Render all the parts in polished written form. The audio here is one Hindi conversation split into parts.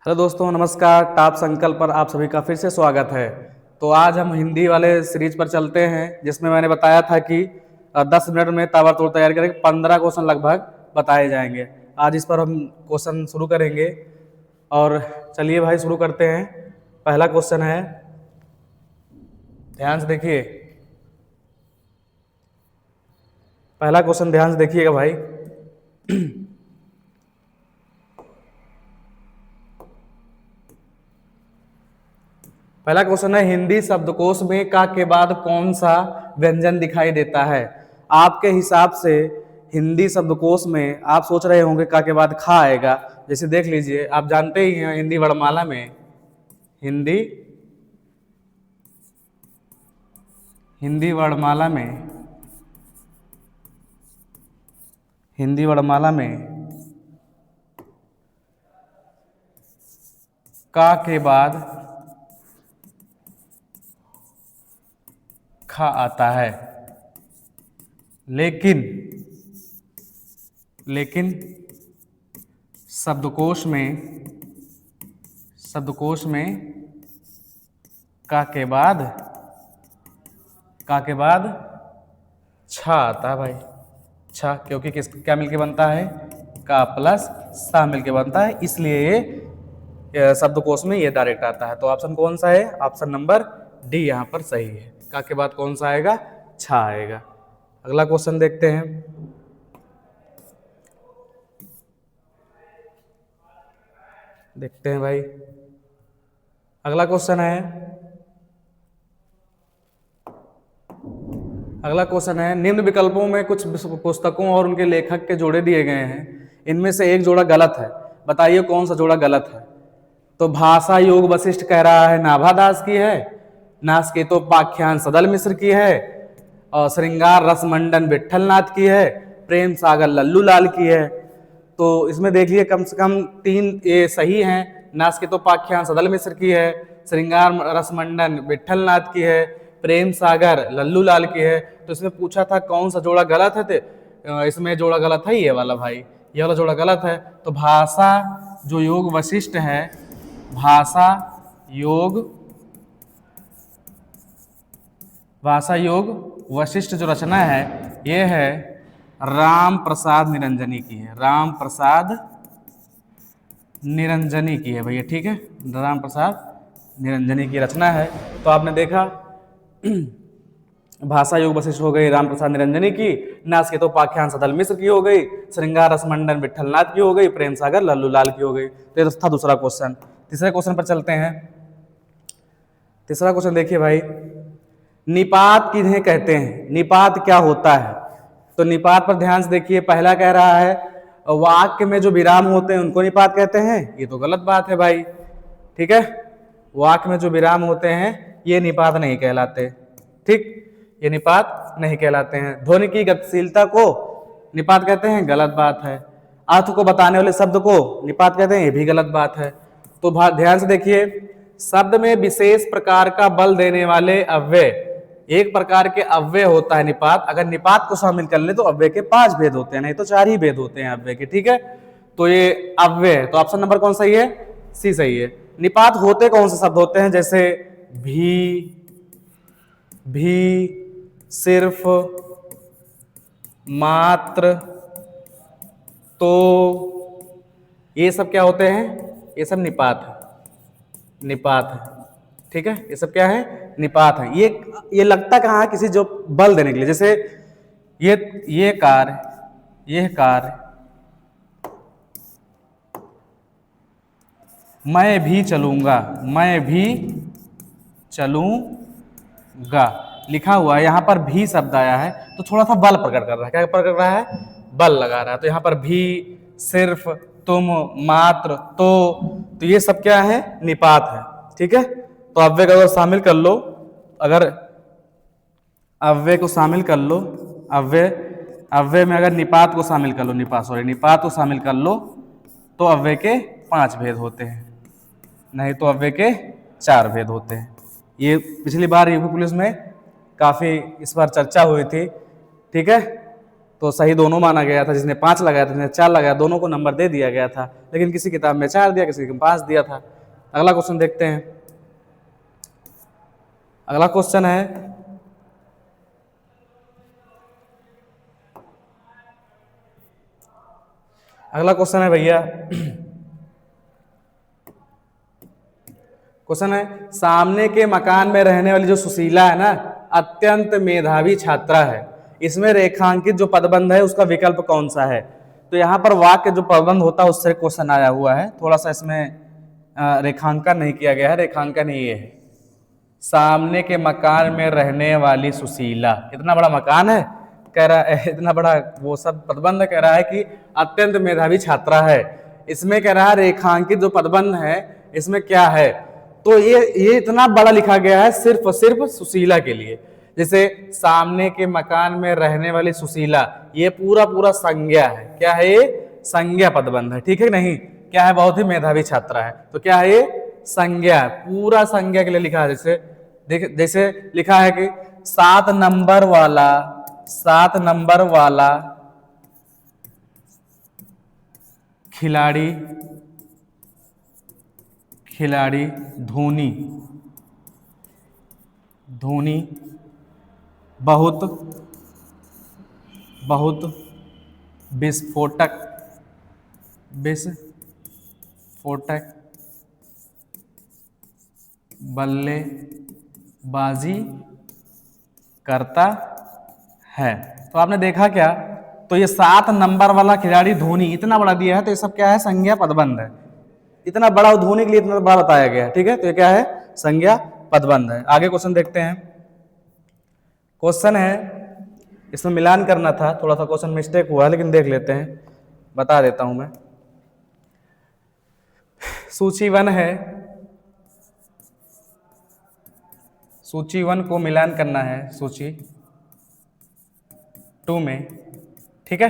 हेलो दोस्तों, नमस्कार। टॉप संकल्प पर आप सभी का फिर से स्वागत है। तो आज हम हिंदी वाले सीरीज पर चलते हैं, जिसमें मैंने बताया था कि 10 मिनट में ताबड़तोड़ तैयार करेंगे। 15 क्वेश्चन लगभग बताए जाएंगे। आज इस पर हम क्वेश्चन शुरू करेंगे और चलिए भाई शुरू करते हैं। पहला क्वेश्चन है, ध्यान से देखिए। पहला क्वेश्चन ध्यान से देखिएगा भाई। पहला क्वेश्चन है, हिंदी शब्दकोश में का के बाद कौन सा व्यंजन दिखाई देता है? आपके हिसाब से हिंदी शब्दकोश में आप सोच रहे होंगे का के बाद खा आएगा। जैसे देख लीजिए, आप जानते ही हैं हिंदी वर्णमाला में हिंदी हिंदी वर्णमाला में हिंदी वर्णमाला में का के बाद खा आता है, लेकिन शब्दकोश में का के बाद छा आता है भाई। छा क्योंकि किस क्या मिलके बनता है? का प्लस सा मिलके बनता है, इसलिए ये शब्दकोश में ये डायरेक्ट आता है। तो ऑप्शन कौन सा है? ऑप्शन नंबर डी यहाँ पर सही है। का के बाद कौन सा आएगा? छा आएगा। अगला क्वेश्चन देखते हैं। भाई अगला क्वेश्चन है, निम्न विकल्पों में कुछ पुस्तकों और उनके लेखक के जोड़े दिए गए हैं, इनमें से एक जोड़ा गलत है, बताइए कौन सा जोड़ा गलत है? तो भाषा योग वशिष्ठ कह रहा है नाभादास की है, नासकेतोपाख्यान सदल मिश्र की है, और श्रृंगार रसमंडन विट्ठलनाथ की है, प्रेम सागर लल्लू लाल की है। तो इसमें देखिए कम से कम 3 ये सही हैं। नासकेतोपाख्यान सदल मिश्र की है, श्रृंगार रसमंडन विट्ठलनाथ की है, प्रेम सागर लल्लू लाल की है। तो इसमें पूछा था कौन सा जोड़ा गलत है, तो इसमें जोड़ा गलत है ये वाला भाई, ये वाला जोड़ा गलत है। तो भाषा जो योग वशिष्ठ है, भाषा योग वशिष्ठ जो रचना है ये है राम प्रसाद निरंजनी की है। राम प्रसाद निरंजनी की है भैया, ठीक है, राम प्रसाद निरंजनी की रचना है। तो आपने देखा भाषा योग वशिष्ठ हो गई राम प्रसाद निरंजनी की, नासकेतोपाख्यान सदल मिश्र की हो गई, श्रृंगार रसमंडन विट्ठलनाथ की हो गई, प्रेम सागर लल्लू लाल की हो गई। तो ये था दूसरा क्वेश्चन। तीसरे क्वेश्चन पर चलते हैं। तीसरा क्वेश्चन देखिए भाई, निपात किन्हें कहते हैं? निपात क्या होता है? तो निपात पर ध्यान से देखिए। पहला कह रहा है वाक्य में जो विराम होते हैं उनको निपात कहते हैं, ये तो गलत बात है भाई, ठीक है। वाक्य में जो विराम होते हैं ये निपात नहीं कहलाते, ठीक, ये निपात नहीं कहलाते हैं। ध्वनि की गतिशीलता को निपात कहते हैं, गलत बात है। अर्थ को बताने वाले शब्द को निपात कहते हैं, ये भी गलत बात है। तो ध्यान से देखिए, शब्द में विशेष प्रकार का बल देने वाले अव्यय, एक प्रकार के अव्यय होता है निपात। अगर निपात को शामिल कर ले तो अव्यय के 5 भेद होते हैं, नहीं तो 4 ही भेद होते हैं अव्यय के, ठीक है। तो ये अव्यय है, तो ऑप्शन नंबर कौन सही है? सी सही है। निपात होते कौन से शब्द होते हैं? जैसे भी, सिर्फ, मात्र, तो, ये सब क्या होते हैं? ये सब निपात है, ठीक है। ये सब क्या है? निपात है। ये लगता कहाँ है? किसी जो बल देने के लिए, जैसे ये कार्य मैं भी चलूंगा लिखा हुआ है, यहाँ पर भी शब्द आया है तो थोड़ा सा बल प्रकट कर रहा है। क्या प्रकट कर रहा है? बल लगा रहा है। तो यहाँ पर भी, सिर्फ, तुम, मात्र, तो ये सब क्या है? निपात है, ठीक है। तो अव्यय को शामिल कर लो, अगर अव्यय को शामिल कर लो, अव्यय में अगर निपात को शामिल कर लो, निपात को शामिल कर लो तो अव्यय के 5 भेद होते हैं, नहीं तो अव्यय के 4 भेद होते हैं। ये पिछली बार यूपी पुलिस में काफी इस बार चर्चा हुई थी, ठीक है। तो सही दोनों माना गया था, जिसने 5 लगाया था, जिसने 4 लगाया, दोनों को नंबर दे दिया गया था, लेकिन किसी किताब में 4 दिया, किसी में 5 दिया था। अगला क्वेश्चन देखते हैं। अगला क्वेश्चन है, अगला क्वेश्चन है भैया, क्वेश्चन है सामने के मकान में रहने वाली जो सुशीला है ना, अत्यंत मेधावी छात्रा है, इसमें रेखांकित जो पदबंध है उसका विकल्प कौन सा है। तो यहाँ पर वाक्य जो पदबंध होता है उससे क्वेश्चन आया हुआ है, थोड़ा सा इसमें रेखांकन नहीं किया गया है। रेखांकन ये है, सामने के मकान में रहने वाली सुशीला, इतना बड़ा मकान है, कह रहा है इतना बड़ा वो सब पदबंध कह रहा है कि अत्यंत मेधावी छात्रा है, इसमें कह रहा है रेखांकित जो पदबंध है इसमें क्या है। तो ये इतना बड़ा लिखा गया है सिर्फ और सिर्फ सुशीला के लिए। जैसे सामने के मकान में रहने वाली सुशीला, ये पूरा पूरा संज्ञा है, क्या है ये, संज्ञा पदबंध है, ठीक है नहीं, क्या है, बहुत ही मेधावी छात्रा है, तो क्या है ये, संज्ञा, पूरा संज्ञा के लिए लिखा है। जैसे लिखा है कि 7 नंबर वाला खिलाड़ी धोनी बहुत विस्फोटक बल्लेबाजी करता है। तो आपने देखा क्या, तो ये 7 नंबर वाला खिलाड़ी धोनी इतना बड़ा दिया है, तो ये सब क्या है, संज्ञा पदबंध है। इतना बड़ा धोनी के लिए इतना बड़ा बताया गया है, ठीक है, तो ये क्या है, संज्ञा पदबंध है। आगे क्वेश्चन देखते हैं। क्वेश्चन है, इसमें मिलान करना था, थोड़ा सा क्वेश्चन मिस्टेक हुआ, लेकिन देख लेते हैं, बता देता हूं मैं। सूची 1 है, सूची 1 को मिलान करना है सूची 2 में, ठीक है।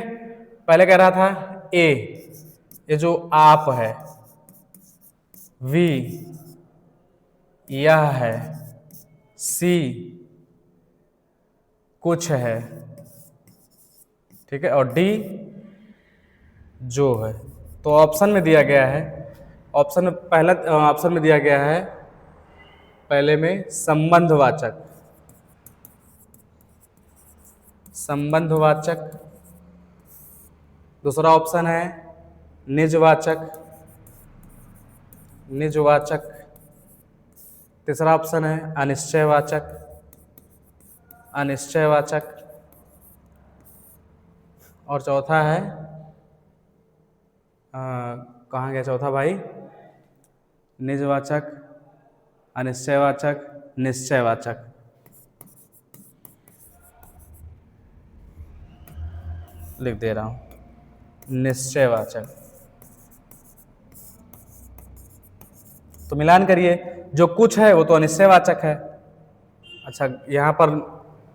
पहले कह रहा था ए, ये जो आप है, वी यह है, सी कुछ है, ठीक है, और डी जो है। तो ऑप्शन में दिया गया है, ऑप्शन में पहला ऑप्शन में दिया गया है, पहले में संबंधवाचक, दूसरा ऑप्शन है निजवाचक, तीसरा ऑप्शन है अनिश्चयवाचक, और चौथा है कहाँ गया चौथा भाई, निजवाचक, अनिश्चयवाचक, निश्चयवाचक। लिख दे रहा हूं, निश्चयवाचक। तो मिलान करिए, जो कुछ है वो तो अनिश्चयवाचक है। अच्छा, यहाँ पर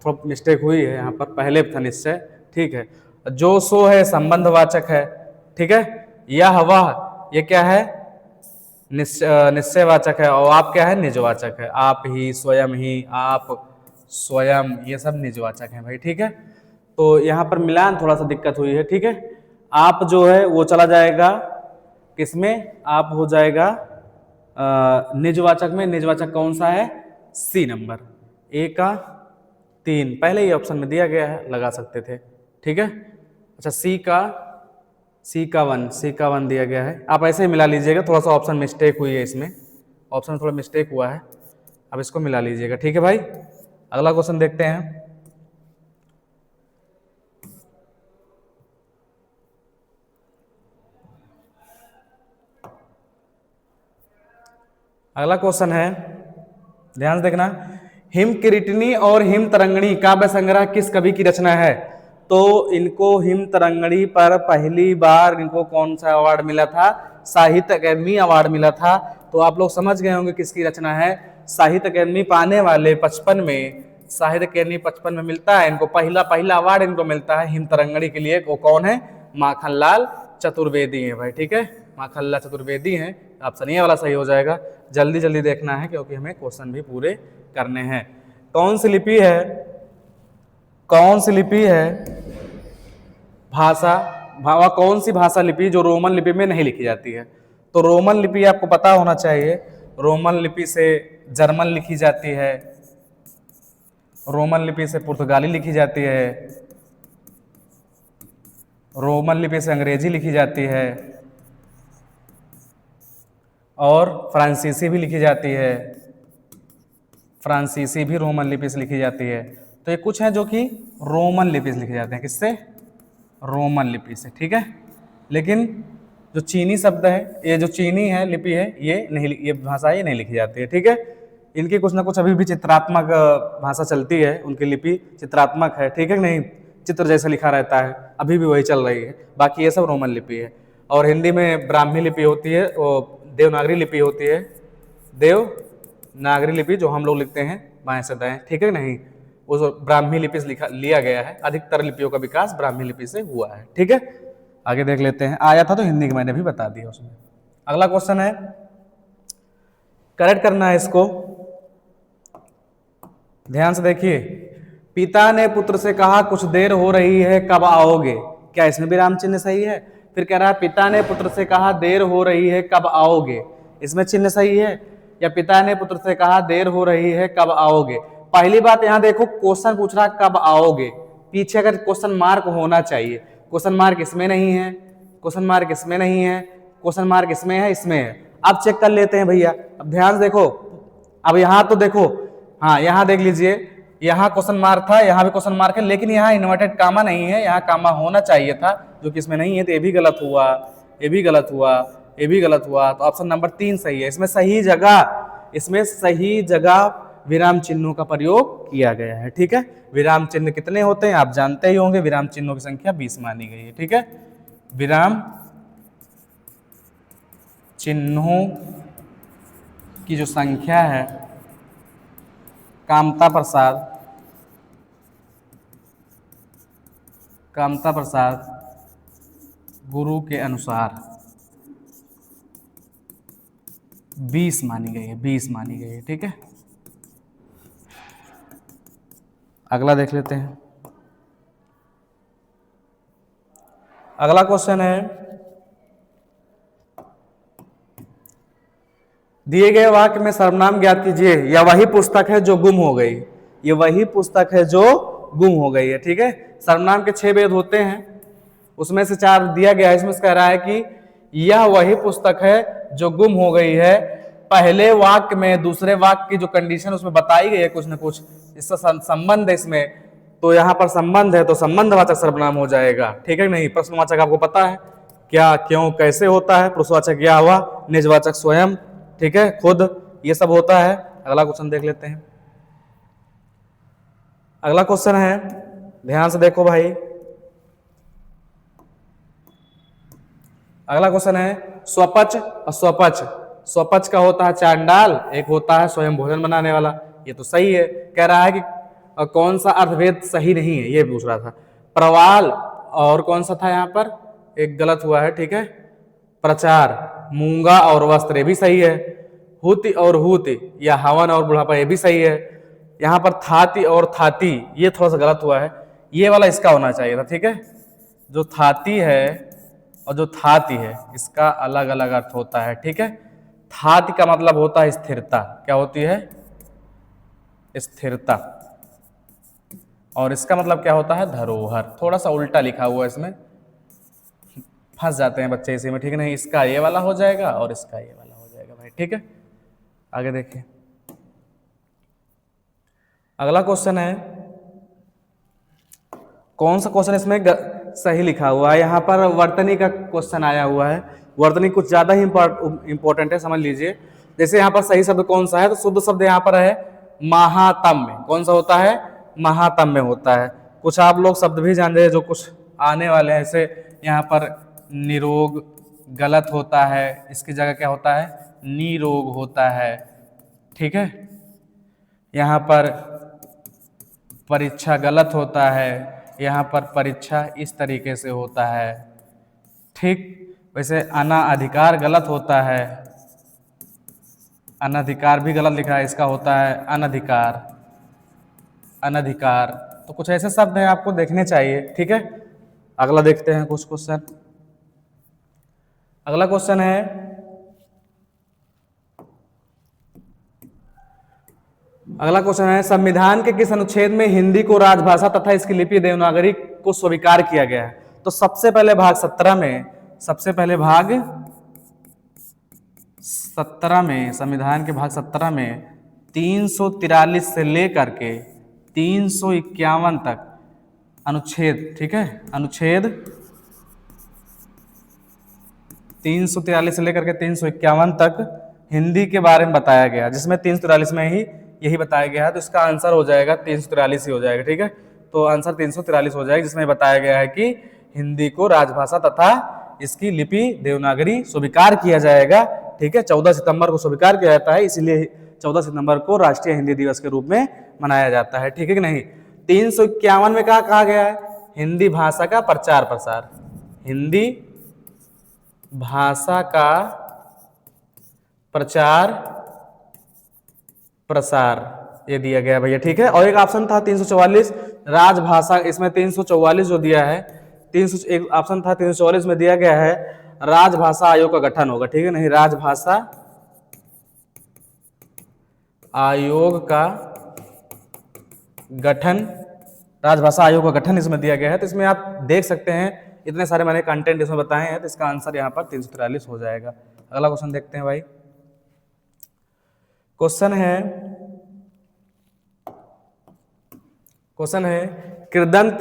थोड़ा मिस्टेक हुई है, यहाँ पर पहले था निश्चय, ठीक है। जो सो है संबंधवाचक है, ठीक है। यह वह, ये क्या है, निश्चयवाचक है, और आप क्या है, निजवाचक है। आप ही, स्वयं ही, आप, स्वयं, ये सब निजवाचक हैं भाई, ठीक है। तो यहाँ पर मिलान थोड़ा सा दिक्कत हुई है, ठीक है। आप जो है वो चला जाएगा किसमें, आप हो जाएगा निजवाचक में। निजवाचक कौन सा है, सी नंबर, ए का 3, पहले ही ऑप्शन में दिया गया है, लगा सकते थे, ठीक है। अच्छा, सी का 1 दिया गया है, आप ऐसे ही मिला लीजिएगा। थोड़ा सा ऑप्शन मिस्टेक हुई है, इसमें ऑप्शन में थोड़ा मिस्टेक हुआ है, अब इसको मिला लीजिएगा, ठीक है भाई। अगला क्वेश्चन देखते हैं। अगला क्वेश्चन है, ध्यान से देखना, हिमकिरीटिनी और हिमतरंगिणी काव्य संग्रह किस कवि की रचना है। तो इनको हिमतरंगिणी पर पहली बार इनको कौन सा अवार्ड मिला था, साहित्य अकादमी अवार्ड मिला था। तो आप लोग समझ गए होंगे किसकी रचना है। साहित्य अकादमी पाने वाले 55 में, साहित्य अकादमी 55 में मिलता है इनको, पहला अवार्ड इनको मिलता है हिमतरंगिणी के लिए। वो कौन है, माखनलाल चतुर्वेदी है भाई, ठीक है, माखनलाल चतुर्वेदी हैं। ऑप्शन ये वाला सही हो जाएगा। जल्दी जल्दी देखना है क्योंकि हमें क्वेश्चन भी पूरे करने हैं। कौन सी लिपि है भाषा, वह कौन सी भाषा लिपि जो रोमन लिपि में नहीं लिखी जाती है? तो रोमन लिपि आपको पता होना चाहिए, रोमन लिपि से जर्मन लिखी जाती है, रोमन लिपि से पुर्तगाली लिखी जाती है, रोमन लिपि से अंग्रेजी लिखी जाती है, और फ्रांसीसी भी लिखी जाती है, फ्रांसीसी भी रोमन लिपि से लिखी जाती है। तो ये कुछ है जो कि रोमन लिपि से लिखे जाते हैं, किससे? रोमन लिपि से, ठीक है। लेकिन जो चीनी शब्द है, ये जो चीनी है लिपि है, ये नहीं, ये भाषा ये नहीं लिखी जाती है, ठीक है। इनकी कुछ ना कुछ अभी भी चित्रात्मक भाषा चलती है, उनकी लिपि चित्रात्मक है, ठीक है नहीं, चित्र जैसा लिखा रहता है, अभी भी वही चल रही है। बाकी ये सब रोमन लिपि है। और हिंदी में ब्राह्मी लिपि होती है, वो देवनागरी लिपि होती है, देवनागरी लिपि जो हम लोग लिखते हैं बाएं से दाएं, ठीक है नहीं, उस ब्राह्मी लिपि से लिया गया है। अधिकतर लिपियों का विकास ब्राह्मी लिपि से हुआ है, ठीक है। आगे देख लेते हैं, आया था तो हिंदी का मैंने भी बता दिया उसमें। अगला क्वेश्चन है, करेक्ट करना है इसको, ध्यान से देखिए। पिता ने पुत्र से कहा कुछ देर हो रही है, कब आओगे? क्या इसमें विराम चिन्ह सही है? फिर कह रहा है पिता ने पुत्र से कहा देर हो रही है, कब आओगे? इसमें चिन्ह सही है? या पिता ने पुत्र से कहा देर हो रही है, कब आओगे? पहली बात यहां देखो, क्वेश्चन पूछ रहा कब आओगे, पीछे अगर क्वेश्चन मार्क होना चाहिए। क्वेश्चन मार्क इसमें नहीं है, क्वेश्चन मार्क इसमें नहीं है, क्वेश्चन मार्क इसमें है, इसमें है। अब चेक कर लेते हैं भैया, अब ध्यान से देखो। अब यहां तो देखो, हाँ यहां देख लीजिए, यहाँ क्वेश्चन मार्क था, यहाँ भी क्वेश्चन मार्क है, लेकिन यहाँ इन्वर्टेड कामा नहीं है, यहाँ कामा होना चाहिए था, जो कि इसमें नहीं है। तो ये भी गलत हुआ, ये भी गलत हुआ, ये भी गलत हुआ। तो ऑप्शन नंबर 3 सही है। इसमें सही जगह विराम चिन्हों का प्रयोग किया गया है, ठीक है। विराम चिन्ह कितने होते हैं आप जानते ही होंगे, विराम चिन्हों की संख्या 20 मानी गई है, ठीक है। विराम चिन्हों की जो संख्या है, कामता प्रसाद गुरु के अनुसार 20 मानी गई है, 20 मानी गई है, ठीक है। अगला देख लेते हैं। अगला क्वेश्चन है, दिए गए वाक्य में सर्वनाम ज्ञात कीजिए। यह वही पुस्तक है जो गुम हो गई, ये वही पुस्तक है जो गुम हो गई है, ठीक है। सर्वनाम के 6 भेद होते हैं, उसमें से 4 दिया गया है। इसमें कह रहा है कि यह वही पुस्तक है जो गुम हो गई है। पहले वाक्य में दूसरे वाक्य की जो कंडीशन उसमें बताई गई है, कुछ ना कुछ इसका संबंध है इसमें, तो यहाँ पर संबंध है तो संबंधवाचक सर्वनाम हो जाएगा, ठीक है नहीं। प्रश्नवाचक आपको पता है क्या, क्यों, कैसे होता है, पुरुषवाचक क्या हुआ, निजवाचक स्वयं, ठीक है, खुद, ये सब होता है। अगला क्वेश्चन देख लेते हैं। अगला क्वेश्चन है, ध्यान से देखो भाई। अगला क्वेश्चन है, स्वपच और स्वपच। स्वपच का होता है चांडाल, एक होता है स्वयं भोजन बनाने वाला। ये तो सही है। कह रहा है कि कौन सा अर्थभेद सही नहीं है, ये पूछ रहा था। प्रवाल और कौन सा था यहाँ पर, एक गलत हुआ है, ठीक है। प्रचार, मूंगा और वस्त्र, ये भी सही है। हुति और हुति या हवन और बुढ़ापा, ये भी सही है। यहाँ पर थाती और थाती, ये थोड़ा सा गलत हुआ है, ये वाला इसका होना चाहिए था, ठीक है। जो थाती है और जो थाती है, इसका अलग अलग अर्थ होता है, ठीक है। थाती का मतलब होता है स्थिरता, क्या होती है, स्थिरता, और इसका मतलब क्या होता है, धरोहर। थोड़ा सा उल्टा लिखा हुआ है इसमें, फंस जाते हैं बच्चे इसी में, ठीक है नहीं। इसका ये वाला हो जाएगा और इसका ये वाला हो जाएगा भाई, ठीक है। आगे देखिए। अगला क्वेश्चन है, कौन सा क्वेश्चन इसमें सही लिखा हुआ है। यहाँ पर वर्तनी का क्वेश्चन आया हुआ है। वर्तनी कुछ ज्यादा ही इंपॉर्टेंट है, समझ लीजिए। जैसे यहाँ पर सही शब्द कौन सा है, तो शुद्ध शब्द यहाँ पर है महातम्य। कौन सा होता है, महातम्य होता है। कुछ आप लोग शब्द भी जान रहे हैं जो कुछ आने वाले हैं, ऐसे यहाँ पर निरोग गलत होता है, इसकी जगह क्या होता है, निरोग होता है, ठीक है। यहाँ पर परीक्षा गलत होता है, यहाँ पर परीक्षा इस तरीके से होता है, ठीक। वैसे अनाधिकार गलत होता है, अनधिकार भी गलत लिखा है, इसका होता है अनधिकार, अनधिकार। तो कुछ ऐसे शब्द हैं आपको देखने चाहिए, ठीक है। अगला देखते हैं कुछ क्वेश्चन। अगला क्वेश्चन है, अगला क्वेश्चन है संविधान के किस अनुच्छेद में हिंदी को राजभाषा तथा इसकी लिपि देवनागरी को स्वीकार किया गया है? तो सबसे पहले भाग 17 में, सबसे पहले भाग 17 में, संविधान के भाग 17 में 343 से लेकर के 351 तक अनुच्छेद, ठीक है, अनुच्छेद 343 से लेकर के 351 तक हिंदी के बारे में बताया गया, जिसमें 343 में ही यही बताया गया है। तो इसका आंसर हो जाएगा 343 ही हो जाएगा, ठीक है। तो आंसर 343 हो जाएगा, जिसमें बताया गया है कि हिंदी को राजभाषा तथा इसकी लिपि देवनागरी स्वीकार किया जाएगा, ठीक है। 14 सितंबर को स्वीकार किया जाता है, इसलिए 14 सितंबर को राष्ट्रीय हिंदी दिवस के रूप में मनाया जाता है, ठीक है कि नहीं। 351 में क्या कहा गया है? हिंदी भाषा का प्रचार प्रसार, हिंदी भाषा का प्रचार प्रसार, ये दिया गया भैया, ठीक है। और एक ऑप्शन था 344 राजभाषा, इसमें 344 जो दिया है, 300 एक ऑप्शन था 344 में दिया गया है राजभाषा आयोग का गठन होगा, ठीक है नहीं, राजभाषा आयोग का गठन, राजभाषा आयोग का गठन इसमें दिया गया है। तो इसमें आप देख सकते हैं इतने सारे मैंने कंटेंट इसमें बताए हैं, तो इसका आंसर यहाँ पर 343 हो जाएगा। अगला क्वेश्चन देखते हैं भाई। क्वेश्चन है कृदंत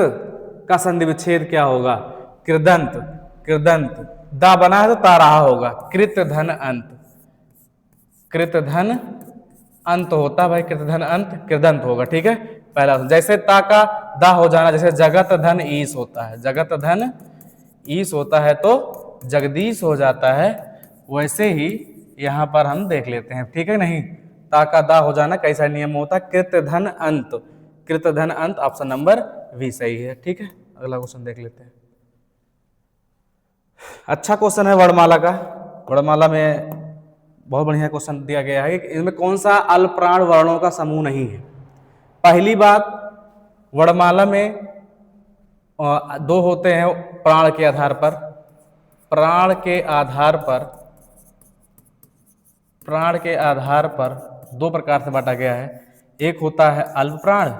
का संधि विच्छेद क्या होगा? कृदंत, कृदंत दा बना है तो ता रहा होगा, कृत धन अंत, कृत धन अंत होता है भाई, कृत धन अंत कृदंत होगा, ठीक है। पहला जैसे ता का दा हो जाना, जैसे जगत धन ईश होता है, जगत धन ईश होता है तो जगदीश हो जाता है, वैसे ही यहां पर हम देख लेते हैं, ठीक है नहीं। ता का दा हो जाना कैसा नियम होता है? कृत धन अंत, कृत धन अंत, ऑप्शन नंबर बी सही है, ठीक है। अगला क्वेश्चन देख लेते हैं। अच्छा क्वेश्चन है वर्णमाला का। वर्णमाला में बहुत बढ़िया क्वेश्चन दिया गया है, इसमें कौन सा अल्पप्राण वर्णों का समूह नहीं है? पहली बात, वर्णमाला में दो होते हैं प्राण के आधार पर, प्राण के आधार पर, प्राण के आधार पर दो प्रकार से बांटा गया है। एक होता है अल्प प्राण,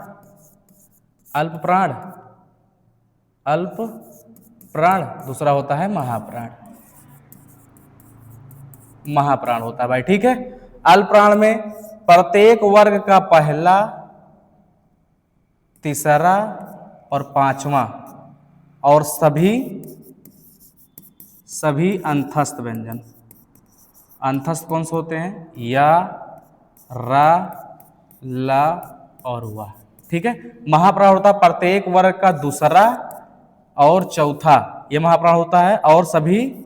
अल्प प्राण, अल्प प्राण, दूसरा होता है महाप्राण, महाप्राण होता है भाई, ठीक है। अल्प प्राण में प्रत्येक वर्ग का पहला, तीसरा और पांचवा और सभी अंतस्थ व्यंजन, अंतस्थ कौन से होते हैं? या, रा, ला और वाह, ठीक है। महाप्राण होता है प्रत्येक वर्ग का दूसरा और चौथा, ये महाप्राण होता है, और सभी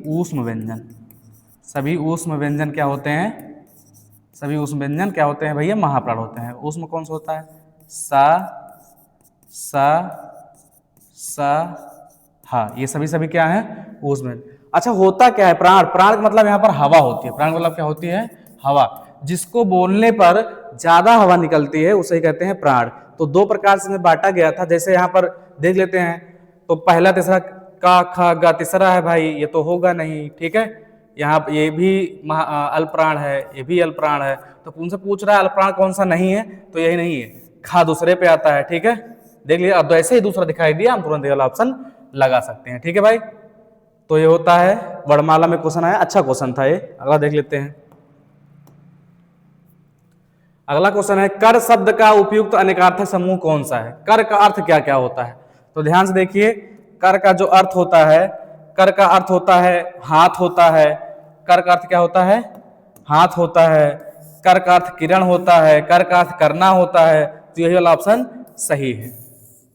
ऊष्म व्यंजन, सभी ऊष्म व्यंजन क्या होते हैं? सभी ऊष्म व्यंजन क्या होते हैं भैया? महाप्राण होते हैं। ऊष्म कौन सा होता है? सा, हा, ये सभी क्या है? ऊष्म। अच्छा, होता क्या है प्राण? प्राण का मतलब यहाँ पर हवा होती है, प्राण का मतलब क्या होती है? हवा। जिसको बोलने पर ज्यादा हवा निकलती है उसे कहते हैं प्राण। तो दो प्रकार से बांटा गया था, जैसे यहाँ पर देख लेते हैं। तो पहला, तीसरा, का, खा, गा, तीसरा है भाई, ये तो होगा नहीं, ठीक है। यहाँ ये भी अल्पप्राण है, ये भी अल्पप्राण है, तो उनसे पूछ रहा है अल्पप्राण कौन सा नहीं है, तो यही नहीं है, खा दूसरे पे आता है, ठीक है। देख लिया, अब ऐसे ही दूसरा दिखाई दिया, हम तुरंत ये वाला ऑप्शन लगा सकते हैं, ठीक है भाई। तो ये होता है वर्णमाला में क्वेश्चन आया, अच्छा क्वेश्चन था ये। अगला देख लेते हैं। अगला क्वेश्चन है कर शब्द का उपयुक्त अनेकार्थक समूह कौन सा है? कर का अर्थ क्या क्या होता है? तो ध्यान से देखिए, कर का जो अर्थ होता है, कर का अर्थ होता है हाथ होता है, कर का अर्थ क्या होता है? हाथ होता है। कर का अर्थ किरण होता है, कर का अर्थ करना होता है, तो यही वाला ऑप्शन सही है,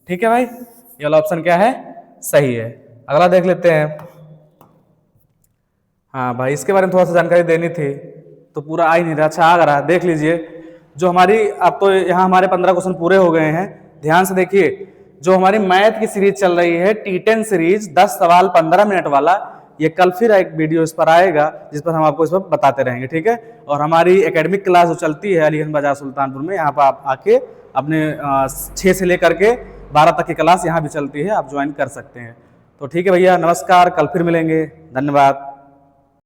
ठीक है भाई, ये वाला ऑप्शन क्या है? सही है। अगला देख लेते हैं। हाँ भाई, इसके बारे में थोड़ा सा जानकारी देनी थी तो पूरा आ ही नहीं रहा, अच्छा आ रहा, देख लीजिए। जो हमारी, अब तो यहाँ हमारे 15 क्वेश्चन पूरे हो गए हैं, ध्यान से देखिए। जो हमारी मैथ की सीरीज चल रही है T10 सीरीज, 10 सवाल 15 मिनट वाला, ये कल फिर एक वीडियो इस पर आएगा जिस पर हम आपको इस पर बताते रहेंगे, ठीक है। और हमारी एकेडमिक क्लास जो चलती है अलीगंज बाजार सुल्तानपुर में, यहाँ पर आप आके अपने 6 से लेकर के 12 तक की क्लास यहाँ भी चलती है, आप ज्वाइन कर सकते हैं। तो ठीक है भैया, नमस्कार, कल फिर मिलेंगे, धन्यवाद।